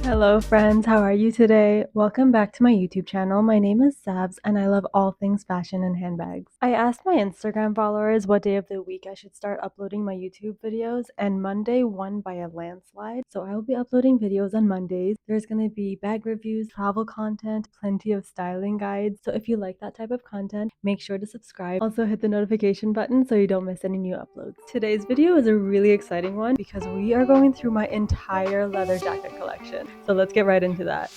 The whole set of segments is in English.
Hello friends, how are you today? Welcome back to my YouTube channel. My name is Sabs and I love all things fashion and handbags. I asked my Instagram followers what day of the week I should start uploading my YouTube videos, and Monday won by a landslide. So I will be uploading videos on Mondays. There's going to be bag reviews, travel content, plenty of styling guides. So if you like that type of content, make sure to subscribe. Also hit the notification button so you don't miss any new uploads. Today's video is a really exciting one because we are going through my entire leather jacket collection. So let's get right into that.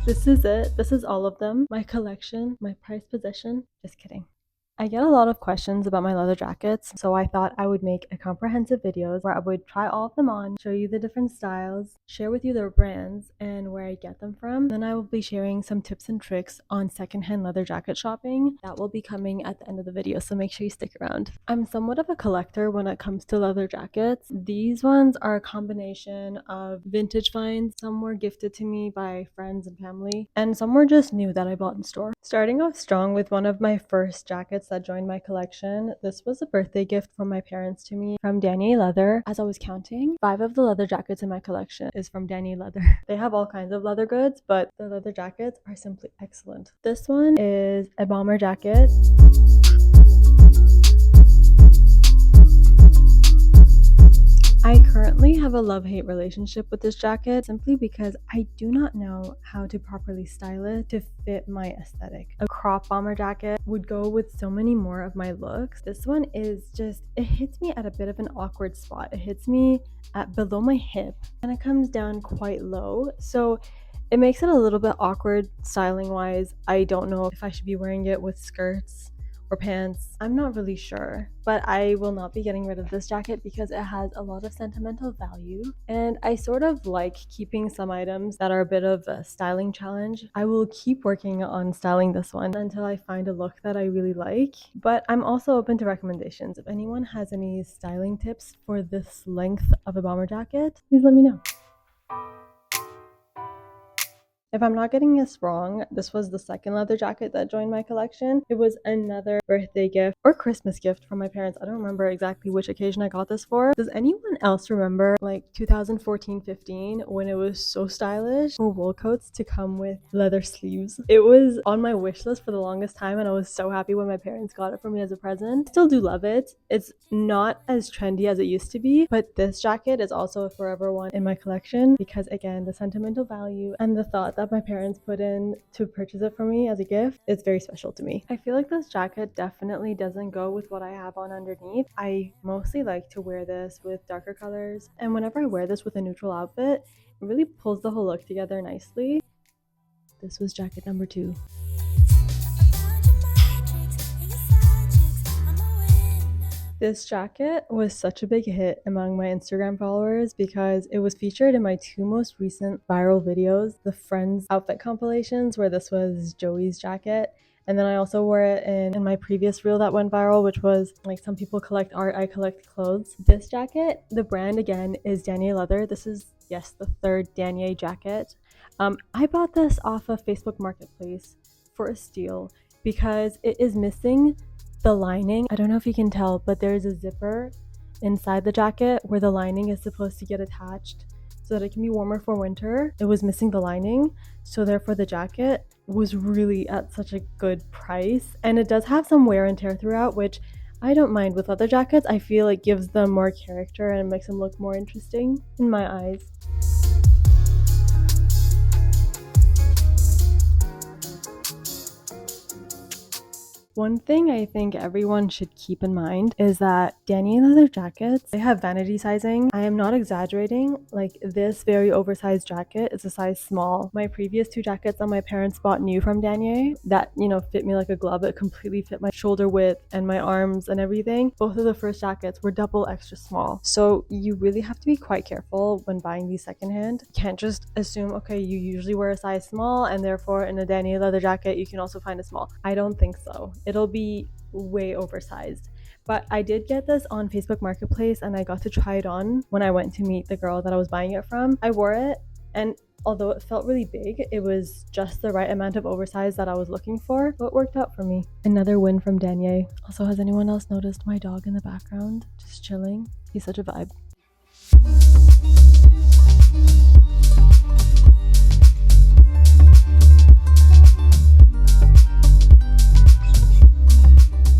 This is it. This is all of them. My collection, my prized possession. Just kidding. I get a lot of questions about my leather jackets, so I thought I would make a comprehensive video where I would try all of them on, show you the different styles, share with you their brands and where I get them from. Then I will be sharing some tips and tricks on secondhand leather jacket shopping. That will be coming at the end of the video, so make sure you stick around. I'm somewhat of a collector when it comes to leather jackets. These ones are a combination of vintage finds. Some were gifted to me by friends and family, and some were just new that I bought in store. Starting off strong with one of my first jackets that joined my collection. This was a birthday gift from my parents to me from Danier Leather. As I was counting, 5 of the leather jackets in my collection is from Danier Leather. They have all kinds of leather goods, but the leather jackets are simply excellent. This one is a bomber jacket. I currently have a love-hate relationship with this jacket simply because I do not know how to properly style it to fit my aesthetic. A crop bomber jacket would go with so many more of my looks. This one is just, it hits me at a bit of an awkward spot. It hits me at below my hip and it comes down quite low. So it makes it a little bit awkward styling wise. I don't know if I should be wearing it with skirts or pants. I'm not really sure, but I will not be getting rid of this jacket because it has a lot of sentimental value, and I sort of like keeping some items that are a bit of a styling challenge. I will keep working on styling this one until I find a look that I really like, but I'm also open to recommendations. If anyone has any styling tips for this length of a bomber jacket, please let me know. If I'm not getting this wrong, this was the second leather jacket that joined my collection. It was another birthday gift or Christmas gift from my parents. I don't remember exactly which occasion I got this for. Does anyone else remember like 2014-15 when it was so stylish for wool coats to come with leather sleeves? It was on my wish list for the longest time and I was so happy when my parents got it for me as a present. I still do love it. It's not as trendy as it used to be, but this jacket is also a forever one in my collection because, again, the sentimental value and the thought that my parents put in to purchase it for me as a gift is very special to me. I feel like this jacket definitely doesn't go with what I have on underneath. I mostly like to wear this with darker colors, and whenever I wear this with a neutral outfit, it really pulls the whole look together nicely. This was jacket number 2. This jacket was such a big hit among my Instagram followers because it was featured in my 2 most recent viral videos, the Friends outfit compilations, where this was Joey's jacket. And then I also wore it in my previous reel that went viral, which was like some people collect art, I collect clothes. This jacket, the brand again is Danier Leather. This is, yes, the 3rd Danier jacket. I bought this off of Facebook Marketplace for a steal because it is missing the lining. I don't know if you can tell, but there's a zipper inside the jacket where the lining is supposed to get attached so that it can be warmer for winter. It was missing the lining, so therefore the jacket was really at such a good price, and it does have some wear and tear throughout, which I don't mind with leather jackets. I feel it gives them more character and makes them look more interesting in my eyes. One thing I think everyone should keep in mind is that Danier leather jackets, they have vanity sizing. I am not exaggerating. Like, this very oversized jacket is a size small. My previous 2 jackets that my parents bought new from Danier that, fit me like a glove. It completely fit my shoulder width and my arms and everything. Both of the first jackets were double extra small. So you really have to be quite careful when buying these secondhand. You can't just assume, okay, you usually wear a size small and therefore in a Danier leather jacket you can also find a small. I don't think so. It'll be way oversized. But I did get this on Facebook Marketplace and I got to try it on when I went to meet the girl that I was buying it from. I wore it And although it felt really big, it was just the right amount of oversize that I was looking for, so it worked out for me. Another win from Danier. Also, has anyone else noticed my dog in the background? Just chilling. He's such a vibe.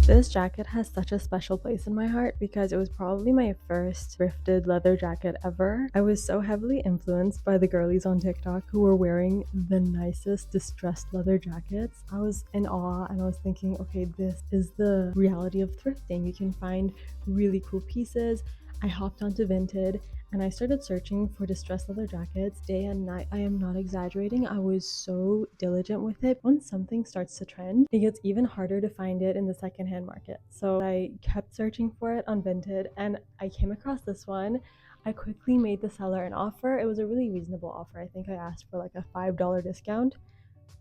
This jacket has such a special place in my heart because it was probably my first thrifted leather jacket ever. I was so heavily influenced by the girlies on TikTok who were wearing the nicest distressed leather jackets. I was in awe and I was thinking, okay, this is the reality of thrifting. You can find really cool pieces. I hopped onto Vinted and I started searching for distressed leather jackets day and night. I am not exaggerating. I was so diligent with it. Once something starts to trend, it gets even harder to find it in the secondhand market. So I kept searching for it on Vinted and I came across this one. I quickly made the seller an offer. It was a really reasonable offer. I think I asked for like a $5 discount.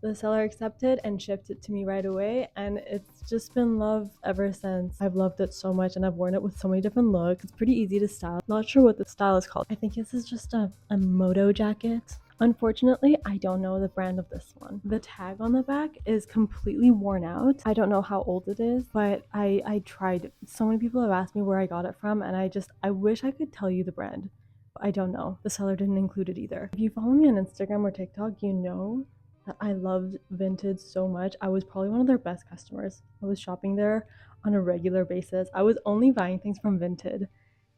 The seller accepted and shipped it to me right away, and it's just been love ever since. I've loved it so much and I've worn it with so many different looks. It's pretty easy to style. Not sure what the style is called. I think this is just a moto jacket. Unfortunately, I don't know the brand of this one. The tag on the back is completely worn out. I don't know how old it is, but I tried. So many people have asked me where I got it from, and I wish I could tell you the brand. I don't know. The seller didn't include it either. If you follow me on Instagram or TikTok, you know that I loved Vinted so much. I was probably one of their best customers. I was shopping there on a regular basis. I was only buying things from Vinted.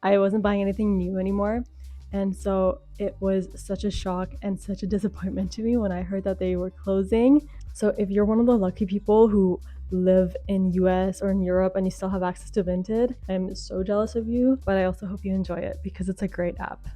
I wasn't buying anything new anymore. And so it was such a shock and such a disappointment to me when I heard that they were closing. So if you're one of the lucky people who live in US or in Europe and you still have access to Vinted, I'm so jealous of you, but I also hope you enjoy it because it's a great app.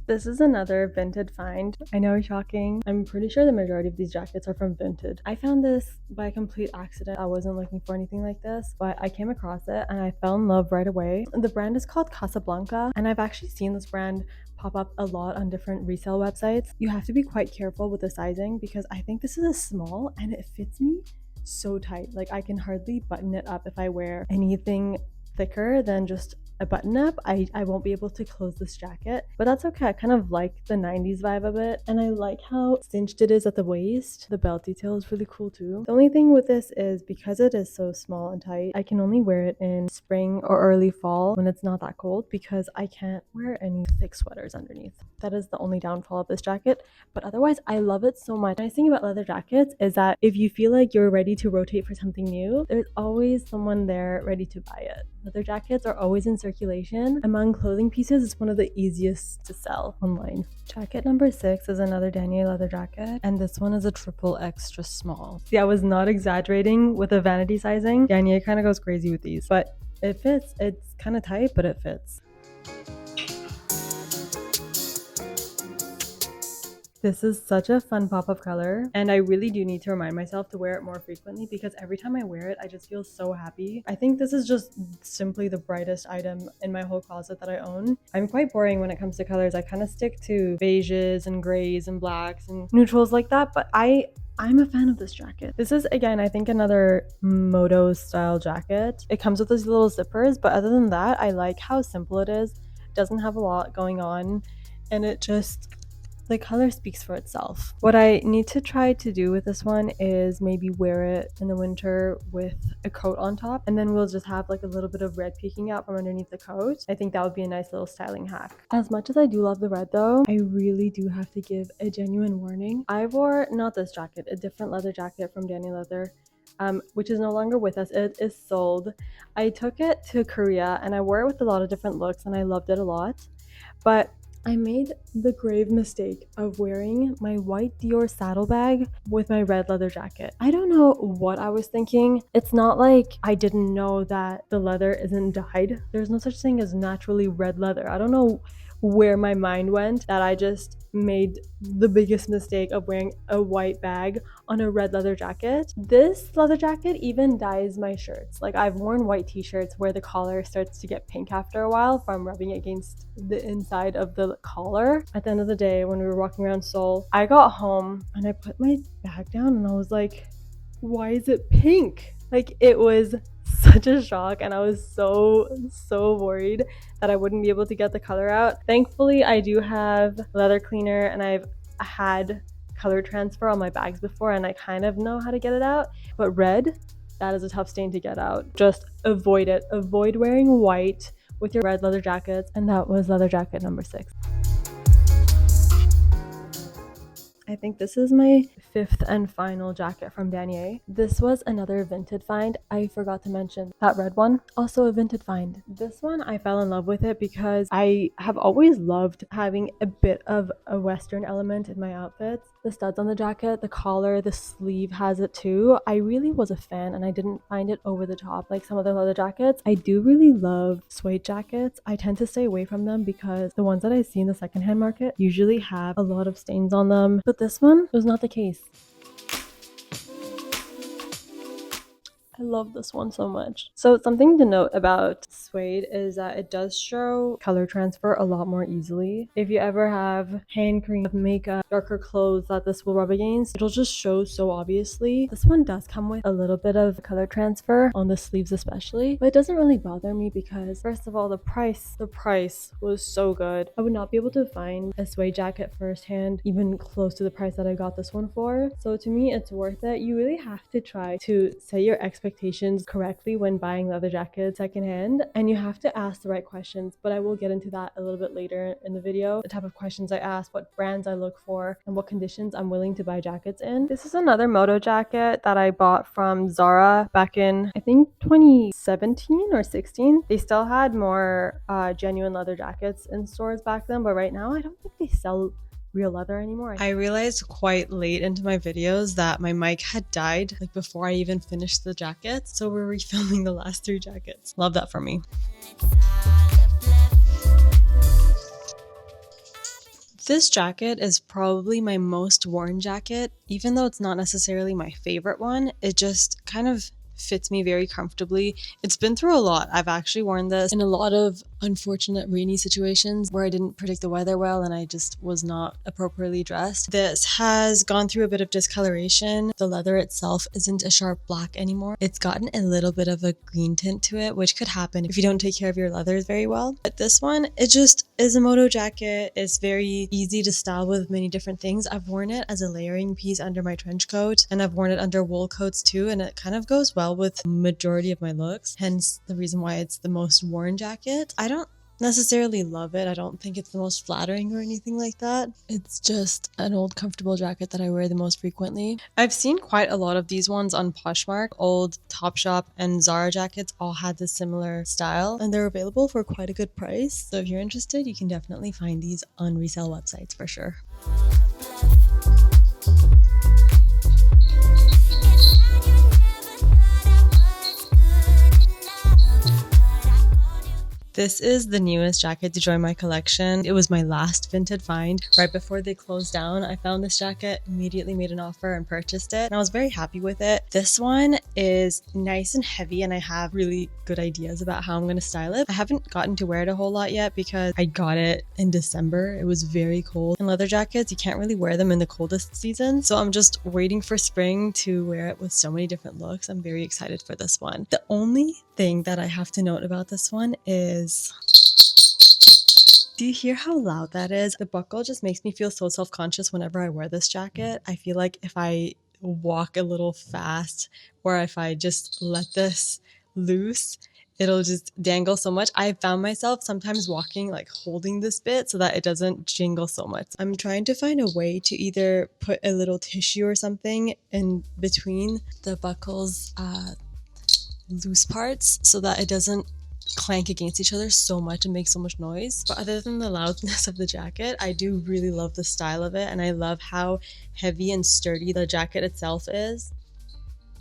This is another Vinted find. I know, shocking. I'm pretty sure the majority of these jackets are from Vinted. I found this by complete accident. I wasn't looking for anything like this, but I came across it and I fell in love right away. The brand is called Casablanca, and I've actually seen this brand pop up a lot on different resale websites. You have to be quite careful with the sizing because I think this is a small and it fits me so tight. Like I can hardly button it up if I wear anything thicker than just a button up. I won't be able to close this jacket, but that's okay. I kind of like the 90s vibe of it, and I like how cinched it is at the waist. The belt detail is really cool too. The only thing with this is because it is so small and tight, I can only wear it in spring or early fall when it's not that cold because I can't wear any thick sweaters underneath. That is the only downfall of this jacket, but otherwise I love it so much. The nice thing about leather jackets is that if you feel like you're ready to rotate for something new, there's always someone there ready to buy it. Leather jackets are always in circulation. Among clothing pieces, it's one of the easiest to sell online. Jacket number 6 is another Danier leather jacket, and this one is a triple extra small. See, I was not exaggerating with the vanity sizing. Danier kind of goes crazy with these, but it fits. It's kind of tight, but it fits. This is such a fun pop of color, and I really do need to remind myself to wear it more frequently because every time I wear it, I just feel so happy. I think this is just simply the brightest item in my whole closet that I own. I'm quite boring when it comes to colors. I kind of stick to beiges and grays and blacks and neutrals like that, but I'm a fan of this jacket. This is, again, I think another moto style jacket. It comes with these little zippers, but other than that, I like how simple it is. It doesn't have a lot going on, and the color speaks for itself. What I need to try to do with this one is maybe wear it in the winter with a coat on top, and then we'll just have like a little bit of red peeking out from underneath the coat. I think that would be a nice little styling hack. As much as I do love the red though, I really do have to give a genuine warning. I wore, not this jacket, a different leather jacket from Danier Leather, which is no longer with us. It is sold. I took it to Korea and I wore it with a lot of different looks and I loved it a lot, but I made the grave mistake of wearing my white Dior saddlebag with my red leather jacket. I don't know what I was thinking. It's not like I didn't know that the leather isn't dyed. There's no such thing as naturally red leather. I don't know where my mind went that I just made the biggest mistake of wearing a white bag on a red leather jacket. This leather jacket even dyes my shirts. Like I've worn white t-shirts where the collar starts to get pink after a while from rubbing against the inside of the collar. At the end of the day, when we were walking around Seoul, I got home and I put my bag down and I was like, why is it pink? Like it was such a shock, and I was so worried that I wouldn't be able to get the color out. Thankfully, I do have leather cleaner, and I've had color transfer on my bags before, and I kind of know how to get it out. But red, that is a tough stain to get out. Just avoid it. Avoid wearing white with your red leather jackets. And that was leather jacket number 6. I think this is my 5th and final jacket from Danier. This was another Vinted find. I forgot to mention that red one, also a Vinted find. This one, I fell in love with it because I have always loved having a bit of a Western element in my outfits. The studs on the jacket, the collar, the sleeve has it too. I really was a fan, and I didn't find it over the top like some other leather jackets. I do really love suede jackets. I tend to stay away from them because the ones that I see in the secondhand market usually have a lot of stains on them. But this one was not the case. I love this one so much. So something to note about suede is that it does show color transfer a lot more easily. If you ever have hand cream, makeup, darker clothes that this will rub against, it'll just show so obviously. This one does come with a little bit of color transfer on the sleeves especially, but it doesn't really bother me because first of all, the price was so good. I would not be able to find a suede jacket firsthand even close to the price that I got this one for. So to me, it's worth it. You really have to try to set your expectations correctly when buying leather jackets secondhand, and you have to ask the right questions, but I will get into that a little bit later in the video. The type of questions I ask, what brands I look for, and what conditions I'm willing to buy jackets in. This is another moto jacket that I bought from Zara back in I think 2017 or 16. They still had more genuine leather jackets in stores back then, but right now I don't think they sell real leather anymore. I realized quite late into my videos that my mic had died like before I even finished the jacket, so we're refilming the last 3 jackets. Love that for me. This jacket is probably my most worn jacket. Even though it's not necessarily my favorite one, it just kind of fits me very comfortably. It's been through a lot. I've actually worn this in a lot of unfortunate rainy situations where I didn't predict the weather well and I just was not appropriately dressed. This has gone through a bit of discoloration. The leather itself isn't a sharp black anymore. It's gotten a little bit of a green tint to it, which could happen if you don't take care of your leathers very well. But this one, it just is a moto jacket. It's very easy to style with many different things. I've worn it as a layering piece under my trench coat, and I've worn it under wool coats too, and it kind of goes well with the majority of my looks, hence the reason why it's the most worn jacket. I don't necessarily love it. I don't think it's the most flattering or anything like that. It's just an old comfortable jacket that I wear the most frequently. I've seen quite a lot of these ones on Poshmark. Old Topshop and Zara jackets all had this similar style, and they're available for quite a good price. So if you're interested, you can definitely find these on resale websites for sure. This is the newest jacket to join my collection. It was my last Vinted find. Right before they closed down, I found this jacket, immediately made an offer and purchased it, and I was very happy with it. This one is nice and heavy, and I have really good ideas about how I'm going to style it. I haven't gotten to wear it a whole lot yet because I got it in December. It was very cold. And leather jackets, you can't really wear them in the coldest season, so I'm just waiting for spring to wear it with so many different looks. I'm very excited for this one. The only thing that I have to note about this one is, do you hear how loud that is? The buckle just makes me feel so self-conscious whenever I wear this jacket. I feel like if I walk a little fast or if I just let this loose, it'll just dangle so much. I found myself sometimes walking like holding this bit so that it doesn't jingle so much. I'm trying to find a way to either put a little tissue or something in between the buckle's loose parts so that it doesn't clank against each other so much and make so much noise. But other than the loudness of the jacket, I do really love the style of it, and I love how heavy and sturdy the jacket itself is.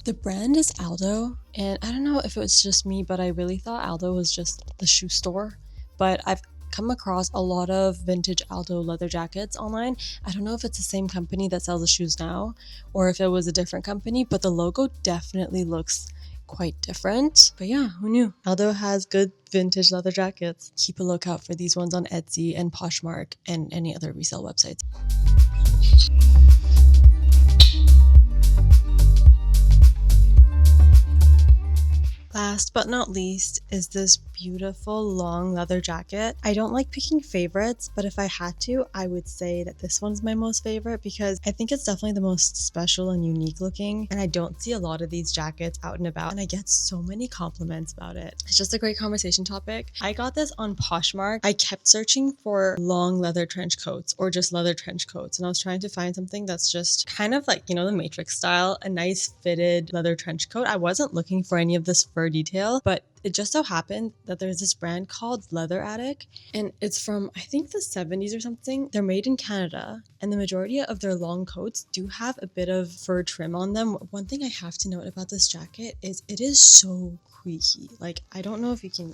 The brand is Aldo, and I don't know if it was just me, but I really thought Aldo was just the shoe store. But I've come across a lot of vintage Aldo leather jackets online. I don't know if it's the same company that sells the shoes now or if it was a different company, but the logo definitely looks quite different. But yeah, who knew? Aldo has good vintage leather jackets. Keep a lookout for these ones on Etsy and Poshmark and any other resale websites. Last but not least is this beautiful long leather jacket. I don't like picking favorites, but if I had to, I would say that this one's my most favorite because I think it's definitely the most special and unique looking, and I don't see a lot of these jackets out and about, and I get so many compliments about it. It's just a great conversation topic. I got this on Poshmark. I kept searching for long leather trench coats or just leather trench coats, and I was trying to find something that's just kind of like, you know, the Matrix style, a nice fitted leather trench coat. I wasn't looking for any of this fur detail, but it just so happened that there's this brand called Leather Attic, and it's from, I think, the 70s or something. They're made in Canada, and the majority of their long coats do have a bit of fur trim on them. One thing I have to note about this jacket is it is so creaky. Like, I don't know if you can...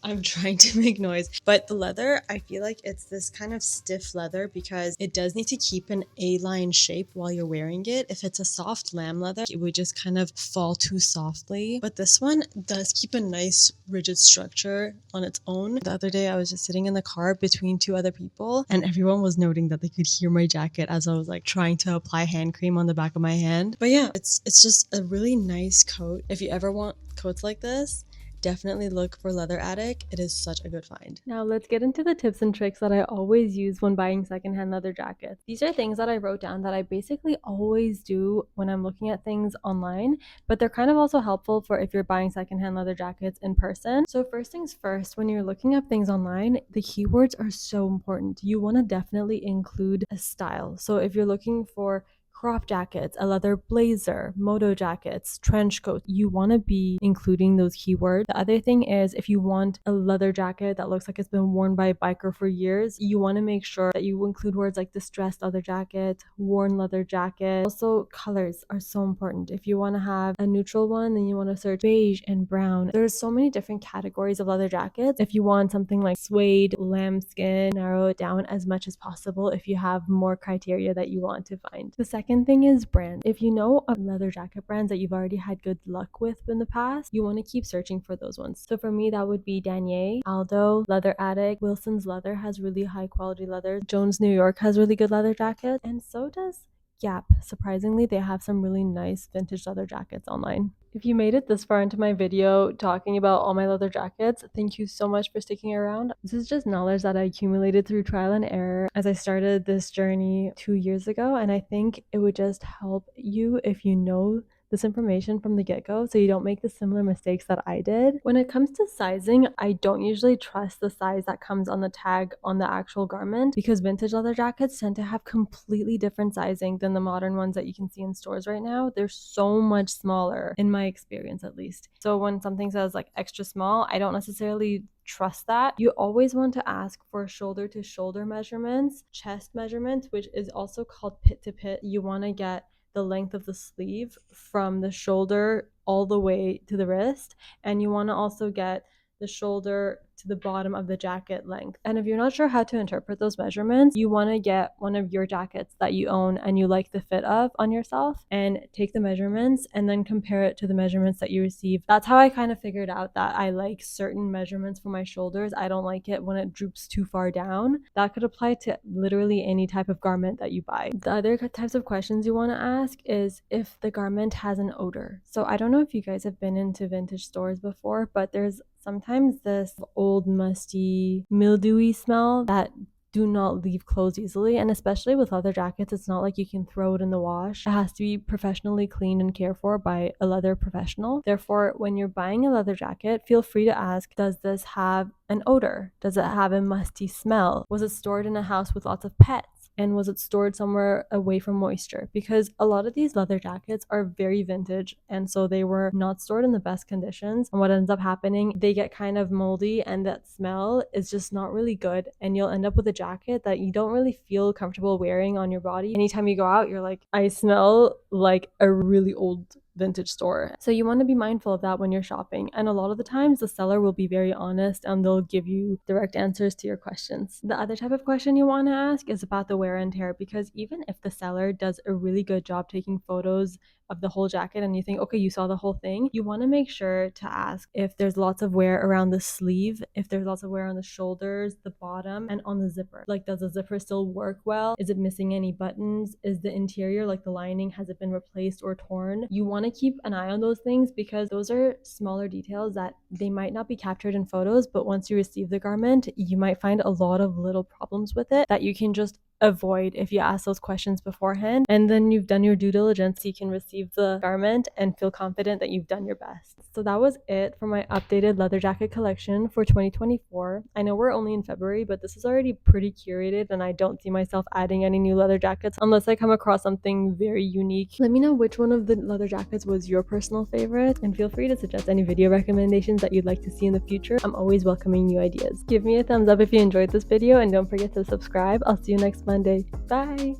I'm trying to make noise, but the leather, I feel like it's this kind of stiff leather because it does need to keep an A-line shape while you're wearing it. If it's a soft lamb leather, it would just kind of fall too softly. But this one does keep a nice rigid structure on its own. The other day I was just sitting in the car between two other people and everyone was noting that they could hear my jacket as I was like trying to apply hand cream on the back of my hand. But yeah, it's just a really nice coat. If you ever want coats like this, definitely look for Leather Attic. It is such a good find. Now let's get into the tips and tricks that I always use when buying secondhand leather jackets. These are things that I wrote down that I basically always do when I'm looking at things online, but they're kind of also helpful for if you're buying secondhand leather jackets in person. So first things first, when you're looking up things online, the keywords are so important. You want to definitely include a style. So if you're looking for crop jackets, a leather blazer, moto jackets, trench coats, you want to be including those keywords. The other thing is if you want a leather jacket that looks like it's been worn by a biker for years, you want to make sure that you include words like distressed leather jacket, worn leather jacket. Also, colors are so important. If you want to have a neutral one, then you want to search beige and brown. There's so many different categories of leather jackets. If you want something like suede, lambskin, narrow it down as much as possible if you have more criteria that you want to find. The second thing is brand. If you know of leather jacket brands that you've already had good luck with in the past, you want to keep searching for those ones. So for me, that would be Danier, Aldo, Leather Attic, Wilson's Leather has really high quality leather, Jones New York has really good leather jackets, and so does Gap. Surprisingly, they have some really nice vintage leather jackets online. If you made it this far into my video talking about all my leather jackets, thank you so much for sticking around. This is just knowledge that I accumulated through trial and error as I started this journey 2 years ago, and I think it would just help you if you know this information from the get-go so you don't make the similar mistakes that I did. When it comes to sizing, I don't usually trust the size that comes on the tag on the actual garment because vintage leather jackets tend to have completely different sizing than the modern ones that you can see in stores right now. They're so much smaller in my experience, at least. So when something says like extra small, I don't necessarily trust that. You always want to ask for shoulder to shoulder measurements, chest measurements, which is also called pit to pit. You want to get the length of the sleeve from the shoulder all the way to the wrist, and you want to also get the shoulder to the bottom of the jacket length. And if you're not sure how to interpret those measurements, you want to get one of your jackets that you own and you like the fit of on yourself and take the measurements and then compare it to the measurements that you receive. That's how I kind of figured out that I like certain measurements for my shoulders. I don't like it when it droops too far down. That could apply to literally any type of garment that you buy. The other types of questions you want to ask is if the garment has an odor. So I don't know if you guys have been into vintage stores before, but there's sometimes this old, musty, mildewy smell that do not leave clothes easily, and especially with leather jackets, it's not like you can throw it in the wash. It has to be professionally cleaned and cared for by a leather professional. Therefore, when you're buying a leather jacket, feel free to ask, does this have an odor? Does it have a musty smell? Was it stored in a house with lots of pets? And was it stored somewhere away from moisture? Because a lot of these leather jackets are very vintage, and so they were not stored in the best conditions. And what ends up happening, they get kind of moldy, and that smell is just not really good. And you'll end up with a jacket that you don't really feel comfortable wearing on your body. Anytime you go out, you're like, I smell like a really old vintage store. So you want to be mindful of that when you're shopping. And a lot of the times the seller will be very honest and they'll give you direct answers to your questions. The other type of question you want to ask is about the wear and tear, because even if the seller does a really good job taking photos, of the whole jacket and you think, okay, you saw the whole thing, you want to make sure to ask if there's lots of wear around the sleeve, if there's lots of wear on the shoulders, the bottom, and on the zipper. Like, does the zipper still work well? Is it missing any buttons? Is the interior, like the lining, has it been replaced or torn? You want to keep an eye on those things because those are smaller details that they might not be captured in photos, but once you receive the garment, you might find a lot of little problems with it that you can just avoid if you ask those questions beforehand, and then you've done your due diligence. You can receive the garment and feel confident that you've done your best. So that was it for my updated leather jacket collection for 2024. I know we're only in February, but this is already pretty curated and I don't see myself adding any new leather jackets unless I come across something very unique. Let me know which one of the leather jackets was your personal favorite, and feel free to suggest any video recommendations that you'd like to see in the future. I'm always welcoming new ideas. Give me a thumbs up if you enjoyed this video and don't forget to subscribe. I'll see you next Monday. Bye!